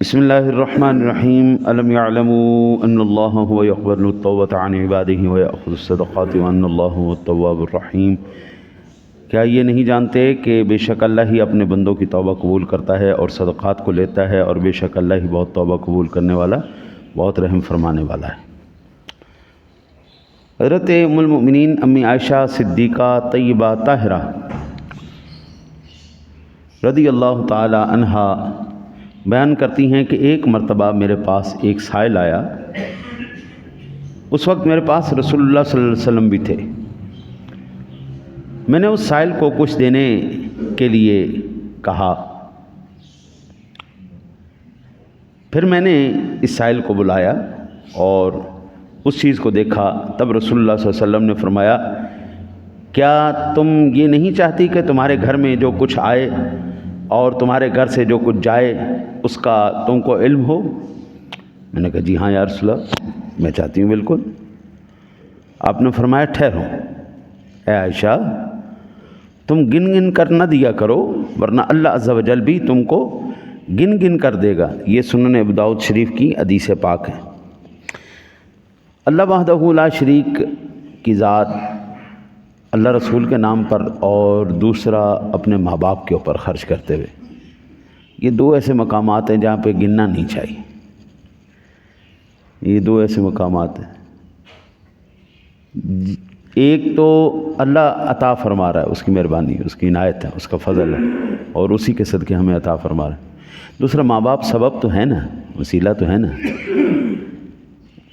بسم اللہ الرحمن الرحیم الم یعلموا ان اللہ هو یقبل التوبۃ عن عباده ویأخذ الصدقات وان اللہ هو التواب الرحیم۔ کیا یہ نہیں جانتے کہ بے شک اللہ ہی اپنے بندوں کی توبہ قبول کرتا ہے اور صدقات کو لیتا ہے، اور بے شک اللہ ہی بہت توبہ قبول کرنے والا، بہت رحم فرمانے والا ہے۔ حضرت ام المؤمنین امی عائشہ صدیقہ طیبہ طاہرہ رضی اللہ تعالی عنہا بیان کرتی ہیں کہ ایک مرتبہ میرے پاس ایک سائل آیا۔ اس وقت میرے پاس رسول اللہ صلی اللہ علیہ وسلم بھی تھے۔ میں نے اس سائل کو کچھ دینے کے لیے کہا، پھر میں نے اس سائل کو بلایا اور اس چیز کو دیکھا۔ تب رسول اللہ صلی اللہ علیہ وسلم نے فرمایا، کیا تم یہ نہیں چاہتی کہ تمہارے گھر میں جو کچھ آئے اور تمہارے گھر سے جو کچھ جائے اس کا تم کو علم ہو؟ میں نے کہا جی ہاں یا رسول اللہ، میں چاہتی ہوں بالکل۔ آپ نے فرمایا ٹھہرو اے عائشہ، تم گن گن کر نہ دیا کرو ورنہ اللہ عز و جل بھی تم کو گن گن کر دے گا۔ یہ سنن ابو داؤد شریف کی حدیث پاک ہے۔ اللہ وحدہ لا شریک کی ذات، اللہ رسول کے نام پر اور دوسرا اپنے ماں باپ کے اوپر خرچ کرتے ہوئے، یہ دو ایسے مقامات ہیں جہاں پہ گننا نہیں چاہیے۔ یہ دو ایسے مقامات ہیں، ایک تو اللہ عطا فرما رہا ہے، اس کی مہربانی ہے، اس کی عنایت ہے، اس کا فضل ہے، اور اسی کے صدقے ہمیں عطا فرما رہا ہے۔ دوسرا ماں باپ سبب تو ہے نا، وسیلہ تو ہے نا۔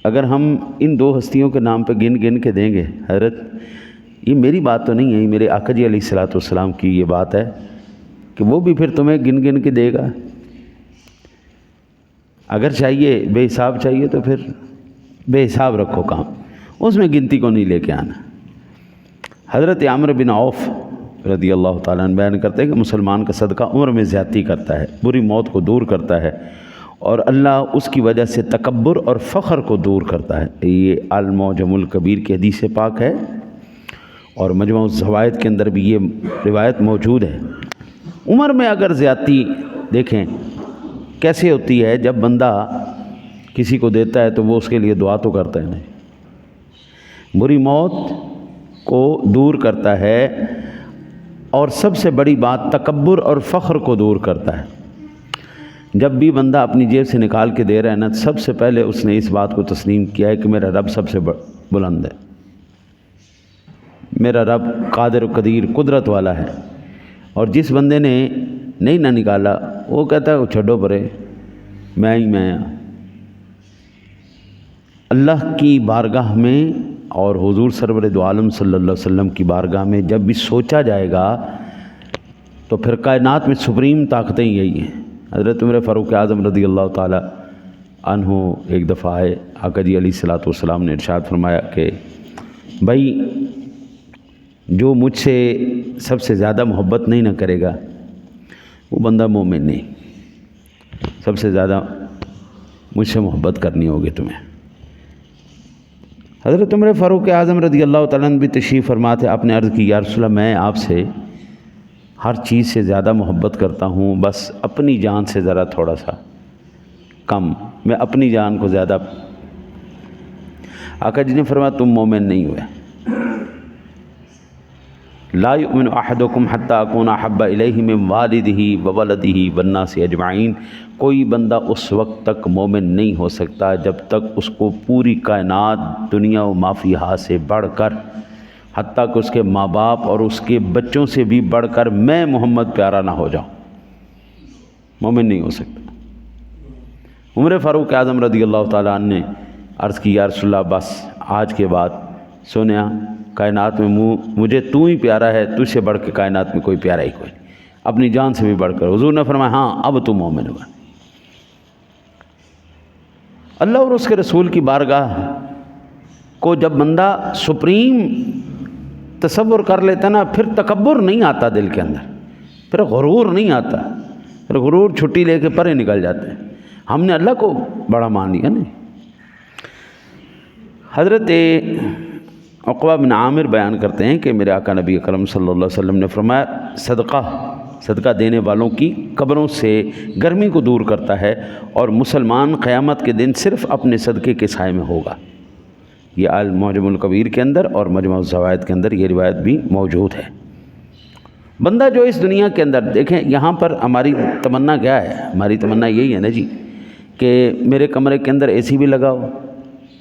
اگر ہم ان دو ہستیوں کے نام پہ گن گن کے دیں گے، حضرت یہ میری بات تو نہیں ہے، یہ میرے آقا جی علیہ الصلوۃ والسلام کی یہ بات ہے کہ وہ بھی پھر تمہیں گن گن کے دے گا۔ اگر چاہیے بے حساب چاہیے تو پھر بے حساب رکھو کام، اس میں گنتی کو نہیں لے کے آنا۔ حضرت عامر بن عوف رضی اللہ تعالیٰ عنہ بیان کرتے ہیں کہ مسلمان کا صدقہ عمر میں زیادتی کرتا ہے، بری موت کو دور کرتا ہے، اور اللہ اس کی وجہ سے تکبر اور فخر کو دور کرتا ہے۔ یہ المعجم الکبیر کی حدیث پاک ہے، اور مجموع الزوائد کے اندر بھی یہ روایت موجود ہے۔ عمر میں اگر زیادتی دیکھیں کیسے ہوتی ہے، جب بندہ کسی کو دیتا ہے تو وہ اس کے لیے دعا تو کرتا ہے نہیں، بری موت کو دور کرتا ہے، اور سب سے بڑی بات تکبر اور فخر کو دور کرتا ہے۔ جب بھی بندہ اپنی جیب سے نکال کے دے رہا ہے نا، سب سے پہلے اس نے اس بات کو تسلیم کیا ہے کہ میرا رب سب سے بلند ہے، میرا رب قادر و قدیر قدرت والا ہے۔ اور جس بندے نے نہیں نہ نکالا وہ کہتا ہے وہ چھڈو پرے، میں اللہ کی بارگاہ میں اور حضور سرور دو عالم صلی اللہ علیہ وسلم کی بارگاہ میں جب بھی سوچا جائے گا تو پھر کائنات میں سپریم طاقتیں یہی ہیں۔ حضرت عمر فاروق اعظم رضی اللہ تعالی عنہ ایک دفعہ آئے، آقا جی علیہ الصلوۃ والسلام نے ارشاد فرمایا کہ بھائی جو مجھ سے سب سے زیادہ محبت نہیں نہ کرے گا وہ بندہ مومن نہیں۔ سب سے زیادہ مجھ سے محبت کرنی ہوگی تمہیں۔ حضرت عمر فاروق اعظم رضی اللہ تعالیٰ عنہ بھی تشریف فرما تھے۔ آپ نے عرض کی یا رسول اللہ، میں آپ سے ہر چیز سے زیادہ محبت کرتا ہوں، بس اپنی جان سے ذرا تھوڑا سا کم، میں اپنی جان کو زیادہ۔ آقا جی نے فرمایا تم مومن نہیں ہوئے۔ لا یؤمن احدکم حتی اکون احب الیہ من والدہ وولدہ والناس اجمعین۔ کوئی بندہ اس وقت تک مومن نہیں ہو سکتا جب تک اس کو پوری کائنات دنیا و ما فیہا سے بڑھ کر، حتیٰ کہ اس کے ماں باپ اور اس کے بچوں سے بھی بڑھ کر میں محمد پیارا نہ ہو جاؤں، مومن نہیں ہو سکتا۔ عمر فاروق اعظم رضی اللہ تعالیٰ عنہ نے عرض کی یا رسول اللہ، بس آج کے بعد سنیا کائنات میں مجھے تو ہی پیارا ہے، تجھ سے بڑھ کے کائنات میں کوئی پیارا ہی کوئی، اپنی جان سے بھی بڑھ کر۔ حضور نے فرمایا ہاں اب تو مومن ہوا۔ اللہ اور اس کے رسول کی بارگاہ کو جب بندہ سپریم تصور کر لیتا نا، پھر تکبر نہیں آتا دل کے اندر، پھر غرور نہیں آتا، پھر غرور چھٹی لے کے پرے نکل جاتے ہیں۔ ہم نے اللہ کو بڑا مان لیا نہیں۔ حضرت عقبہ بن عامر بیان کرتے ہیں کہ میرے آقا نبی اکرم صلی اللہ علیہ وسلم نے فرمایا صدقہ صدقہ دینے والوں کی قبروں سے گرمی کو دور کرتا ہے، اور مسلمان قیامت کے دن صرف اپنے صدقے کے سائے میں ہوگا۔ یہ المعجم الکبیر کے اندر اور مجمع الزوائد کے اندر یہ روایت بھی موجود ہے۔ بندہ جو اس دنیا کے اندر، دیکھیں یہاں پر ہماری تمنا کیا ہے؟ ہماری تمنا یہی ہے نا جی کہ میرے کمرے کے اندر اے سی بھی لگاؤ،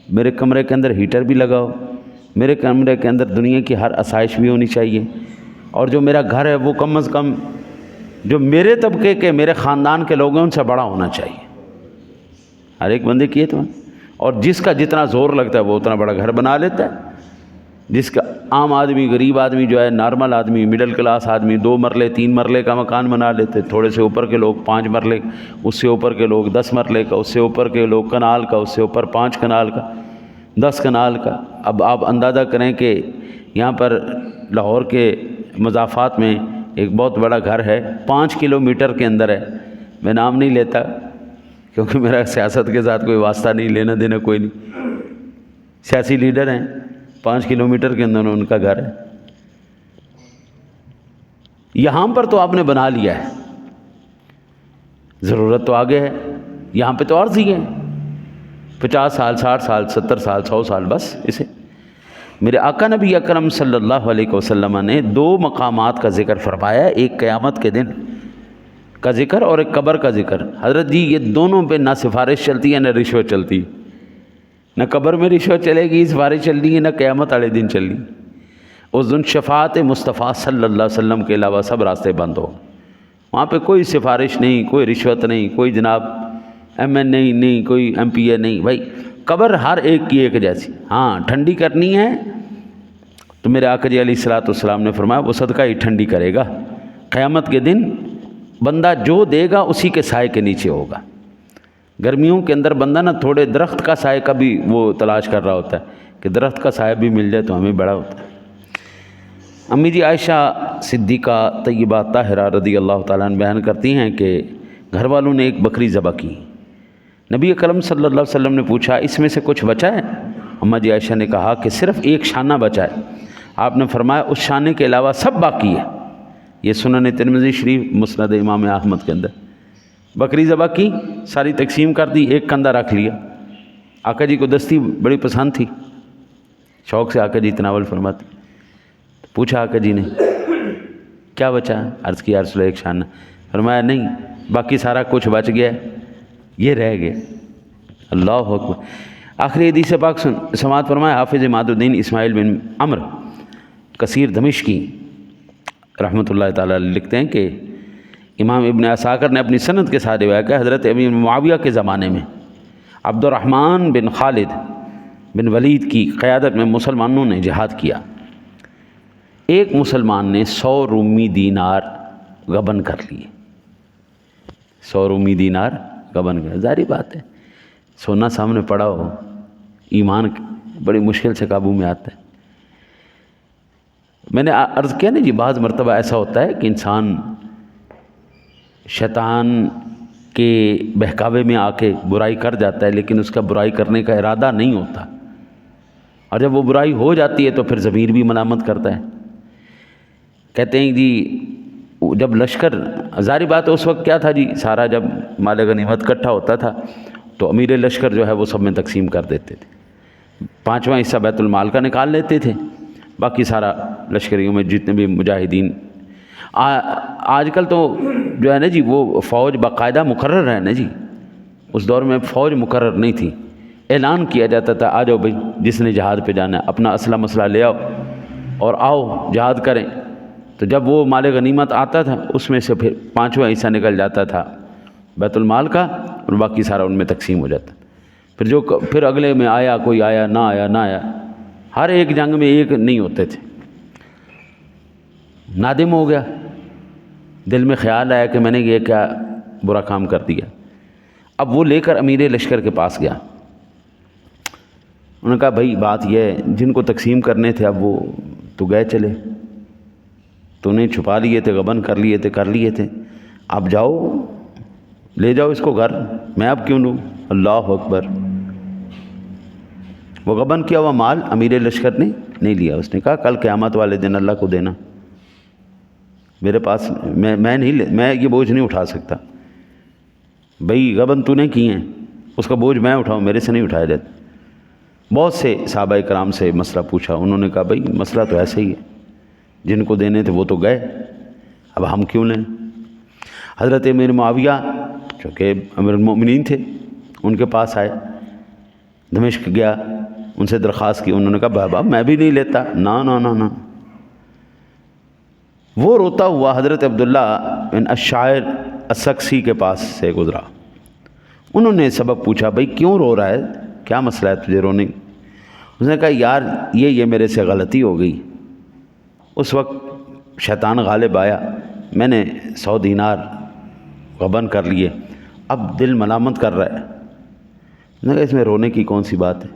میرے کمرے کے اندر ہیٹر بھی لگاؤ، میرے کمرے کے اندر دنیا کی ہر آسائش بھی ہونی چاہیے، اور جو میرا گھر ہے وہ کم از کم جو میرے طبقے کے، میرے خاندان کے لوگ ہیں ان سے بڑا ہونا چاہیے۔ ہر ایک بندے کی ہے تو، اور جس کا جتنا زور لگتا ہے وہ اتنا بڑا گھر بنا لیتا ہے۔ جس کا عام آدمی، غریب آدمی جو ہے، نارمل آدمی، مڈل کلاس آدمی 2 مرلے 3 مرلے کا مکان بنا لیتے، تھوڑے سے اوپر کے لوگ 5 مرلے، اس سے اوپر کے لوگ 10 مرلے کا، اس سے اوپر کے لوگ کنال کا، اس سے اوپر 5 کنال کا، 10 کنال کا۔ اب آپ اندازہ کریں کہ یہاں پر لاہور کے مضافات میں ایک بہت بڑا گھر ہے، 5 کلومیٹر کے اندر ہے۔ میں نام نہیں لیتا کیونکہ میرا سیاست کے ساتھ کوئی واسطہ نہیں، لینا دینا کوئی نہیں، سیاسی لیڈر ہیں، 5 کلومیٹر کے اندر ان کا گھر ہے۔ یہاں پر تو آپ نے بنا لیا ہے، ضرورت تو آگے ہے، یہاں پہ تو عرض ہی ہے، 50 سال 60 سال 70 سال 100 سال بس اسے۔ میرے آقا نبی اکرم صلی اللہ علیہ وسلم نے 2 مقامات کا ذکر فرمایا، ایک قیامت کے دن کا ذکر اور ایک قبر کا ذکر۔ حضرت جی یہ دونوں پہ نہ سفارش چلتی ہے نہ رشوت چلتی، نہ قبر میں رشوت چلے گی، سفارش چل رہی ہے، نہ قیامت والے دن چل رہی۔ اس دن شفاعت مصطفیٰ صلی اللہ علیہ وسلم کے علاوہ سب راستے بند ہو، وہاں پہ کوئی سفارش نہیں، کوئی رشوت نہیں، کوئی جناب ایم این اے نہیں، کوئی ایم پی اے نہیں، بھائی قبر ہر ایک کی ایک جیسی۔ ہاں ٹھنڈی کرنی ہے تو میرے آقا جی علیہ الصلوۃ والسلام نے فرمایا وہ صدقہ ہی ٹھنڈی کرے گا۔ قیامت کے دن بندہ جو دے گا اسی کے سائے کے نیچے ہوگا۔ گرمیوں کے اندر بندہ نا تھوڑے درخت کا سائے کا بھی وہ تلاش کر رہا ہوتا ہے کہ درخت کا سایہ بھی مل جائے تو ہمیں بڑا ہوتا ہے۔ امی جی عائشہ صدیقہ طیبہ طاہرہ رضی اللہ تعالیٰ عنہ بیان کرتی ہیں کہ گھر والوں نے ایک بکری ذبح کی، نبی اکرم صلی اللہ علیہ وسلم نے پوچھا اس میں سے کچھ بچا ہے؟ اماں جی عائشہ نے کہا کہ صرف ایک شانہ بچا ہے۔ آپ نے فرمایا اس شانے کے علاوہ سب باقی ہے۔ یہ سنن ترمذی شریف، مسند امام احمد کے اندر۔ بکری ذبح کی، ساری تقسیم کر دی، ایک کندھا رکھ لیا۔ آقا جی کو دستی بڑی پسند تھی، شوق سے آقا جی تناول فرماتے۔ پوچھا آقا جی نے کیا بچا؟ عرض کی یا رسول اللہ ایک شانہ۔ فرمایا نہیں، باقی سارا کچھ بچ گیا ہے، یہ رہ گیا۔ اللہ اکبر۔ آخری حدیث پاک سماعت فرمایا حافظ عماد الدین اسماعیل بن عمر کثیر دمشقی رحمۃ اللہ تعالیٰ علیہ لکھتے ہیں کہ امام ابن عساکر نے اپنی سند کے ساتھ روایت کیا حضرت امیر معاویہ کے زمانے میں عبد الرحمن بن خالد بن ولید کی قیادت میں مسلمانوں نے جہاد کیا۔ ایک مسلمان نے 100 رومی دینار غبن کر لیے، 100 رومی دینار غبن کر۔ ظاہری بات ہے سونا سامنے پڑا ہو، ایمان بڑی مشکل سے قابو میں آتا ہے۔ میں نے عرض کیا نا جی بعض مرتبہ ایسا ہوتا ہے کہ انسان شیطان کے بہکاوے میں آ کے برائی کر جاتا ہے، لیکن اس کا برائی کرنے کا ارادہ نہیں ہوتا، اور جب وہ برائی ہو جاتی ہے تو پھر ضمیر بھی ملامت کرتا ہے۔ کہتے ہیں جی جب لشکر، ظاہری بات ہے اس وقت کیا تھا جی، سارا جب مال غنیمت اکٹھا ہوتا تھا تو امیر لشکر جو ہے وہ سب میں تقسیم کر دیتے تھے، 5واں حصہ بیت المال کا نکال لیتے تھے، باقی سارا لشکریوں میں جتنے بھی مجاہدین۔ آج کل تو جو ہے نا جی وہ فوج باقاعدہ مقرر ہے نا جی، اس دور میں فوج مقرر نہیں تھی، اعلان کیا جاتا تھا آ جاؤ بھائی جس نے جہاد پہ جانا ہے اپنا اسلحہ مسلح لے آؤ اور آؤ جہاد کریں۔ تو جب وہ مال غنیمت آتا تھا اس میں سے پھر 5واں حصہ نکل جاتا تھا بیت المال کا، اور باقی سارا ان میں تقسیم ہو جاتا۔ پھر اگلے میں آیا، کوئی آیا نہ آیا نہ آیا، ہر ایک جنگ میں ایک نہیں ہوتے تھے۔ نادم ہو گیا، دل میں خیال آیا کہ میں نے یہ کیا برا کام کر دیا۔ اب وہ لے کر امیر لشکر کے پاس گیا، انہوں نے کہا بھائی بات یہ ہے جن کو تقسیم کرنے تھے اب وہ تو گئے چلے، تو نے چھپا لیے تھے، غبن کر لیے تھے، اب جاؤ لے جاؤ اس کو گھر، میں اب کیوں لوں؟ اللہ اکبر۔ وہ غبن کیا ہوا مال امیر لشکر نے نہیں لیا، اس نے کہا کل قیامت والے دن اللہ کو دینا۔ میرے پاس میں یہ بوجھ نہیں اٹھا سکتا. بھئی غبن تو نے کی ہیں، اس کا بوجھ میں اٹھاؤں، میرے سے نہیں اٹھایا جاتا. بہت سے صحابہ کرام سے مسئلہ پوچھا، انہوں نے کہا بھئی مسئلہ تو ایسے ہی ہے، جن کو دینے تھے وہ تو گئے، اب ہم کیوں لیں. حضرت امیر معاویہ جو کہ امیر المؤمنین تھے، ان کے پاس آئے، دمشق گیا، ان سے درخواست کی. انہوں نے کہا بابا میں بھی نہیں لیتا. نا نا نا نا. وہ روتا ہوا حضرت عبداللہ بن الشاعر السکسی کے پاس سے گزرا. انہوں نے سبب پوچھا بھئی کیوں رو رہا ہے، کیا مسئلہ ہے تجھے رونے کی؟ اس نے کہا یار یہ میرے سے غلطی ہو گئی، اس وقت شیطان غالب آیا، میں نے 100 دینار غبن کر لیے، اب دل ملامت کر رہا ہے. اس نے کہا اس میں رونے کی کون سی بات ہے،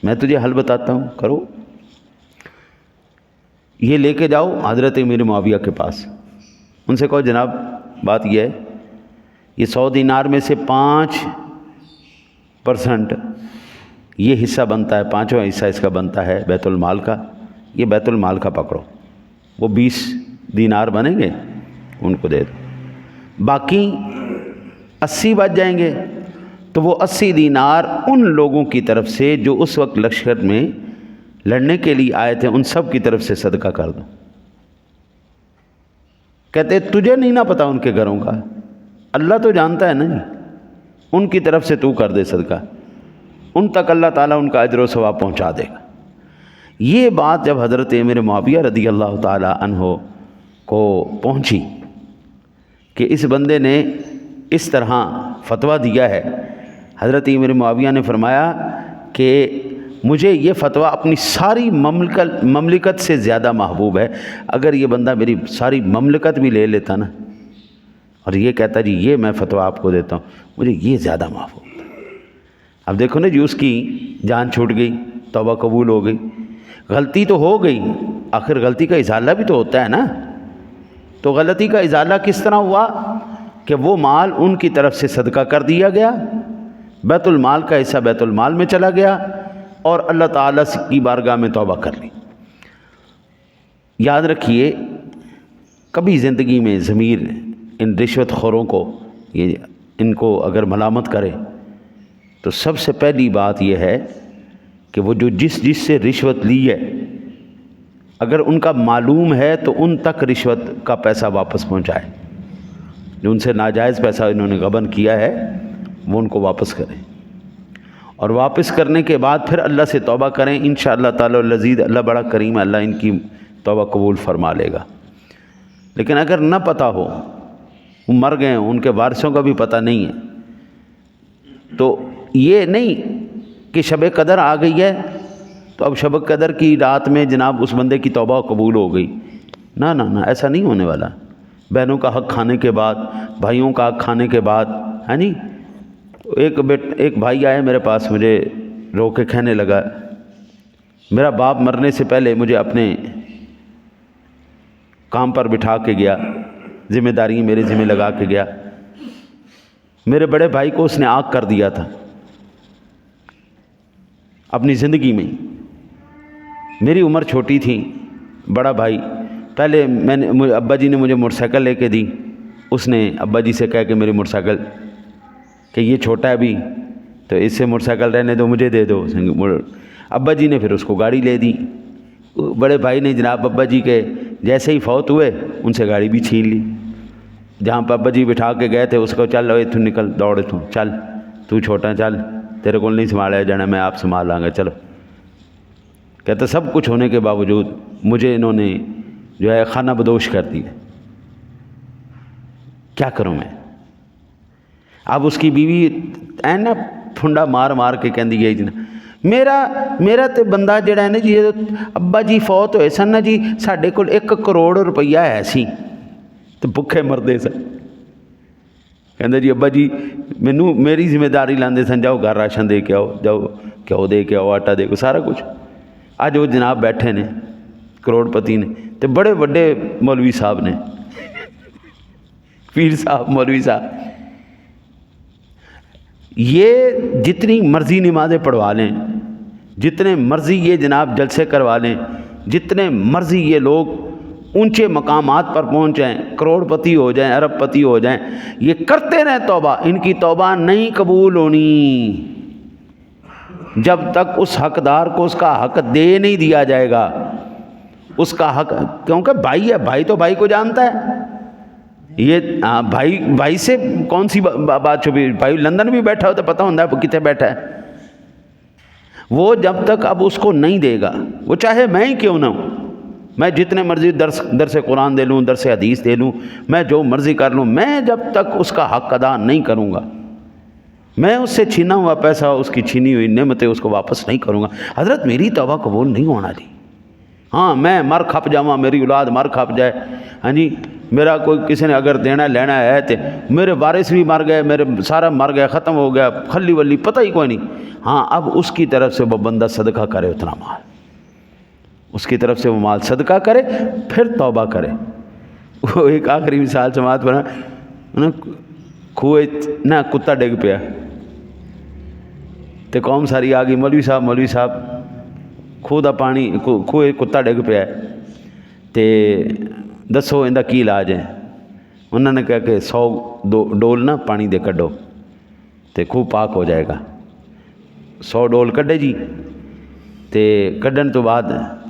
میں تجھے حل بتاتا ہوں، کرو. یہ لے کے جاؤ حضرت امیر معاویہ کے پاس، ان سے کہو جناب بات یہ ہے، یہ 100 دینار میں سے 5% یہ حصہ بنتا ہے، 5واں حصہ اس کا بنتا ہے بیت المال کا، یہ بیت المال کا پکڑو، وہ 20 دینار بنیں گے ان کو دے دو. باقی 80 بچ جائیں گے تو وہ 80 دینار ان لوگوں کی طرف سے جو اس وقت لشکر میں لڑنے کے لیے آئے تھے، ان سب کی طرف سے صدقہ کر دو. کہتے تجھے نہیں نہ پتا ان کے گھروں کا، اللہ تو جانتا ہے نا، ان کی طرف سے تو کر دے صدقہ، ان تک اللہ تعالیٰ ان کا اجر و ثواب پہنچا دے گا. یہ بات جب حضرت امیر معاویہ رضی اللہ تعالیٰ عنہ کو پہنچی کہ اس بندے نے اس طرح فتویٰ دیا ہے، حضرت امیر معاویہ نے فرمایا کہ مجھے یہ فتویٰ اپنی ساری مملکت سے زیادہ محبوب ہے. اگر یہ بندہ میری ساری مملکت بھی لے لیتا نا اور یہ کہتا جی یہ میں فتویٰ آپ کو دیتا ہوں، مجھے یہ زیادہ محبوب تھا. اب دیکھو نا جی اس کی جان چھوٹ گئی، توبہ قبول ہو گئی، غلطی تو ہو گئی، آخر غلطی کا ازالہ بھی تو ہوتا ہے نا. تو غلطی کا ازالہ کس طرح ہوا کہ وہ مال ان کی طرف سے صدقہ کر دیا گیا، بیت المال کا حصہ بیت المال میں چلا گیا، اور اللہ تعالیٰ کی بارگاہ میں توبہ کر لی. یاد رکھیے کبھی زندگی میں ضمیر ان رشوت خوروں کو ان کو اگر ملامت کرے تو سب سے پہلی بات یہ ہے کہ وہ جو جس سے رشوت لی ہے اگر ان کا معلوم ہے تو ان تک رشوت کا پیسہ واپس پہنچائے. جو ان سے ناجائز پیسہ انہوں نے غبن کیا ہے وہ ان کو واپس کریں، اور واپس کرنے کے بعد پھر اللہ سے توبہ کریں. انشاءاللہ تعالی العزیز اللہ بڑا کریم ہے، اللہ ان کی توبہ قبول فرما لے گا. لیکن اگر نہ پتہ ہو، وہ مر گئے ہیں، ان کے وارثوں کا بھی پتہ نہیں ہے، تو یہ نہیں کہ شب قدر آ گئی ہے تو اب شب قدر کی رات میں جناب اس بندے کی توبہ قبول ہو گئی. نہ نہ نہ، ایسا نہیں ہونے والا. بہنوں کا حق کھانے کے بعد، بھائیوں کا حق کھانے کے بعد، ہے نہیں. ایک بھائی آیا میرے پاس، مجھے رو کے کہنے لگا میرا باپ مرنے سے پہلے مجھے اپنے کام پر بٹھا کے گیا، ذمہ داری میرے ذمہ لگا کے گیا. میرے بڑے بھائی کو اس نے آگ کر دیا تھا اپنی زندگی میں. میری عمر چھوٹی تھی، بڑا بھائی پہلے ابا جی نے مجھے موٹر سائیکل لے کے دی. اس نے ابا جی سے کہہ کہ میری موٹر سائیکل کہ یہ چھوٹا ہے ابھی تو اس سے موٹر سائیکل رہنے دو، مجھے دے دو. ابا جی نے پھر اس کو گاڑی لے دی. بڑے بھائی نے جناب ابا جی کے جیسے ہی فوت ہوئے ان سے گاڑی بھی چھین لی. جہاں پہ ابا جی بٹھا کے گئے تھے اس کو چل اتوں نکل، دوڑ اتوں چل، تو چھوٹا چل، تیرے کو نہیں سنبھالا جانا، میں آپ سنبھال لاں گا، چلو. کہتا سب کچھ ہونے کے باوجود مجھے انہوں نے جو ہے خانہ بدوش کر دیا. کیا کروں میں؟ اب اس کی بیوی نا پھنڈا مار مار کے کہندی ہے جی میرا تے بندہ جڑا ہے نا جی ابا جی فوت ہوئے سن نا جی ساڈے کول 1 کروڑ روپیہ ہے سی تو بھکھے مردے سن. کہندے جی ابا جی مینوں میری ذمہ داری لاندے سن، جاؤ گھر راشن دے کے آؤ، جاؤ گھیو دے کے آؤ، آٹا دے کے، سارا کچھ. اج وہ جناب بیٹھے نے کروڑ پتی نے تے بڑے بڑے مولوی صاحب نے، پیر صاحب، مولوی صاحب. یہ جتنی مرضی نمازیں پڑھوا لیں، جتنے مرضی یہ جناب جلسے کروا لیں، جتنے مرضی یہ لوگ اونچے مقامات پر پہنچ جائیں، کروڑ پتی ہو جائیں، ارب پتی ہو جائیں، یہ کرتے رہیں توبہ، ان کی توبہ نہیں قبول ہونی جب تک اس حقدار کو اس کا حق دے نہیں دیا جائے گا۔ اس کا حق، کیونکہ بھائی ہے، بھائی تو بھائی کو جانتا ہے، یہ بھائی سے کون سی بات چھپی، بھائی لندن بھی بیٹھا ہو تو پتہ ہوتا ہے کتنے بیٹھا ہے۔ وہ جب تک اب اس کو نہیں دے گا، وہ چاہے میں ہی کیوں نہ ہوں، میں جتنے مرضی درس قرآن دے لوں، درس حدیث دے لوں، میں جو مرضی کر لوں، میں جب تک اس کا حق ادا نہیں کروں گا، میں اس سے چھینا ہوا پیسہ، اس کی چھینی ہوئی نعمتیں اس کو واپس نہیں کروں گا، حضرت میری توبہ قبول نہیں ہونا دی۔ ہاں میں مر کھپ جاواں، میری اولاد مر کھپ جائے، ہاں جی میرا کوئی کسی نے اگر دینا لینا ہے تو میرے وارث بھی مر گئے، میرے سارا مر گیا، ختم ہو گیا، کھلی ولی پتہ ہی کوئی نہیں، ہاں اب اس کی طرف سے وہ بندہ صدقہ کرے اتنا مال، اس کی طرف سے وہ مال صدقہ کرے، پھر توبہ کرے۔ وہ ایک آخری مثال سماعت بنا، کھوئے نہ کتا ڈگ پیا تے قوم ساری آ گئی، مولوی صاحب کھوہ دا پانی، کھوئے کتا ڈگ پیا تے دسو اندہ کی علاج ہے؟ انہوں نے کہا کہ 100 ڈول نہ پانی دے کڈو تے کھوہ پاک ہو جائے گا۔ 100 ڈول کڈے جی، تے کڈن تو بعد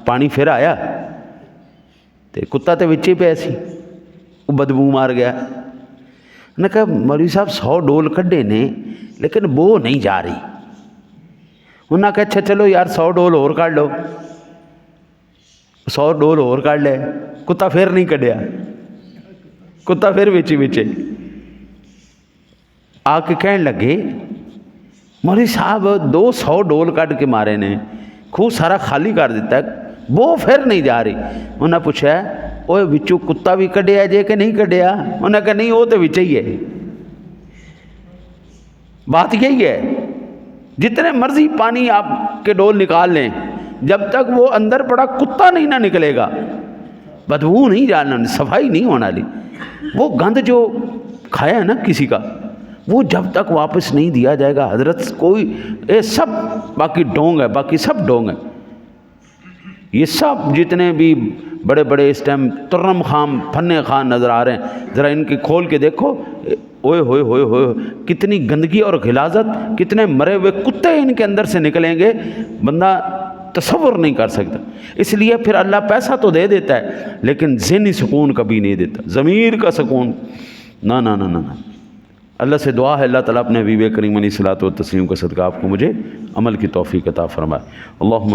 پانی پھر آیا تے کتا تے وچے پیا سی، وہ بدبو مار گیا۔ انہوں نے کہا مولوی صاحب 100 ڈول کڈے نے لیکن بو نہیں جا رہی۔ انہوں نے کہا اچھا چلو یار 100 ڈول اور کڈ لو، 100 ڈول اور کڈ لے، کتا پھر نہیں کڈیا، کتا پھر وچے آ کے کہنے لگے مولوی صاحب 200 ڈول کڈ کے مارے نے، خوہ سارا خالی کر دیتا ہے، وہ پھر نہیں جا رہی۔ انہوں نے پوچھا اوے وچوں کتا بھی کڈیا جے کہ نہیں کڈیا؟ انہوں نے کہا نہیں وہ تو وچے ہی ہے۔ بات یہی ہے، جتنے مرضی پانی آپ کے ڈول نکال لیں، جب تک وہ اندر پڑا کتا نہیں نہ نکلے گا، بدبو نہیں جانا، صفائی نہیں ہونا لی، وہ گند جو کھایا ہے نا کسی کا، وہ جب تک واپس نہیں دیا جائے گا حضرت کوئی یہ سب باقی ڈونگ ہے، باقی سب ڈونگ ہے۔ یہ سب جتنے بھی بڑے بڑے اس ٹائم ترم خان فن خان نظر آ رہے ہیں، ذرا ان کی کھول کے دیکھو، اوئے ہوئے ہوئے ہوئے کتنی گندگی اور غلاظت، کتنے مرے ہوئے کتے ان کے اندر سے نکلیں گے، بندہ تصور نہیں کر سکتا۔ اس لیے پھر اللہ پیسہ تو دے دیتا ہے لیکن ذہنی سکون کبھی نہیں دیتا، ضمیر کا سکون نہ نہ نہ نہ۔ اللہ سے دعا ہے اللہ تعالیٰ اپنے حبیب کریم علیہ الصلوۃ والتسلیم کا صدقہ آپ کو مجھے عمل کی توفیق عطا فرمائے۔ اللہم